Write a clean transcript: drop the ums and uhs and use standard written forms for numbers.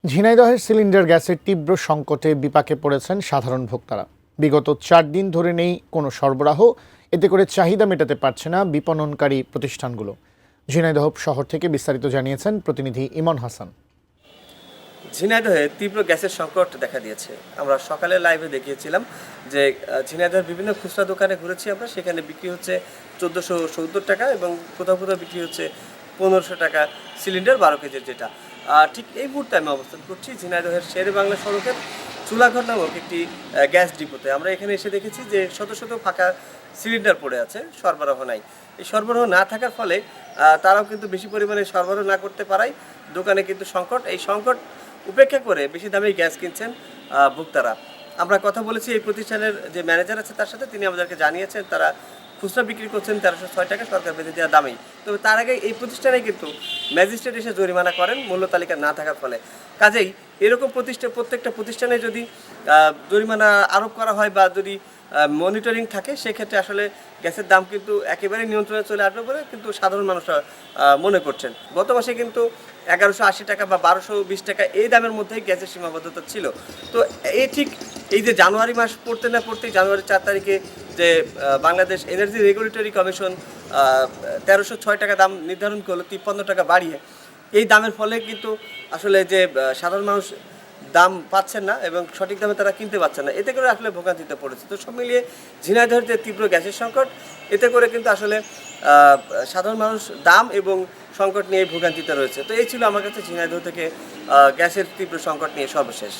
ঝিনাইদহের সিলিন্ডার গ্যাসের তীব্র সংকটে বিপাকে পড়েছেন সাধারণ ভোক্তারা। বিগত 4 দিন ধরে নেই কোনো সরবরাহ। এতে করে চাহিদা মেটাতে পারছে না বিপণনকারী প্রতিষ্ঠানগুলো। ঝিনাইদহ শহর থেকে বিস্তারিত জানিয়েছেন প্রতিনিধি ইমন হাসান। ঝিনাইদহে তীব্র গ্যাসের সংকট দেখা দিয়েছে। আমরা সকালে লাইভে দেখিয়েছিলাম যে ঝিনাইদহের বিভিন্ন খুচরা দোকানে ঘুরেছি আমরা, সেখানে বিক্রি হচ্ছে 1470 টাকা এবং কোথাও কোথাও বিক্রি হচ্ছে 1500 টাকা সিলিন্ডার 12 কেজির যেটা। ঠিক এই মুহূর্তে আমি অবস্থান করছি ঝিনাইদহের শেরে বাংলা সড়কের চুলাঘর নামক একটি গ্যাস ডিপোতে। আমরা এখানে এসে দেখেছি যে শত শত ফাঁকা সিলিন্ডার পড়ে আছে, সরবরাহ নাই। এই সরবরাহ না থাকার ফলে তারাও কিন্তু বেশি পরিমাণে সরবরাহ না করতে পারায় দোকানে কিন্তু সংকট। এই সংকট উপেক্ষা করে বেশি দামে গ্যাস কিনছেন ভোক্তারা। আমরা কথা বলেছি এই প্রতিষ্ঠানের যে ম্যানেজার আছে তার সাথে, তিনি আমাদেরকে জানিয়েছেন তারা খুচরা বিক্রি করছেন 1306 টাকা সরকার বেঁধে দেওয়া দামেই। তবে তার আগে এই প্রতিষ্ঠানে কিন্তু ম্যাজিস্ট্রেট এসে জরিমানা করেন মূল্য তালিকা না থাকার ফলে। কাজেই এরকম প্রত্যেকটা প্রতিষ্ঠানে যদি জরিমানা আরোপ করা হয় বা যদি মনিটরিং থাকে, সেক্ষেত্রে আসলে গ্যাসের দাম কিন্তু একেবারে নিয়ন্ত্রণে চলে আসবে বলে কিন্তু সাধারণ মানুষরা মনে করছেন। গত মাসে কিন্তু 1180 টাকা বা 1220 টাকা এই দামের মধ্যেই গ্যাসের সীমাবদ্ধতা ছিল। তো এই যে জানুয়ারি মাস পড়তে না পড়তেই জানুয়ারি 4 তারিখে যে বাংলাদেশ এনার্জি রেগুলেটরি কমিশন 1306 টাকা দাম নির্ধারণ করলো 53 টাকা বাড়িয়ে, এই দামের ফলে কিন্তু আসলে যে সাধারণ মানুষ দাম পাচ্ছেন না এবং সঠিক দামে তারা কিনতে পারছেন না, এতে করে আসলে ভোগান্তিতে পড়েছে। তো সব মিলিয়ে ঝিনাইদহের যে তীব্র গ্যাসের সংকট, এতে করে কিন্তু আসলে সাধারণ মানুষ দাম এবং সংকট নিয়ে ভোগান্তিতে রয়েছে। তো এই ছিল আমার কাছে ঝিনাইদহ থেকে গ্যাসের তীব্র সংকট নিয়ে সর্বশেষ।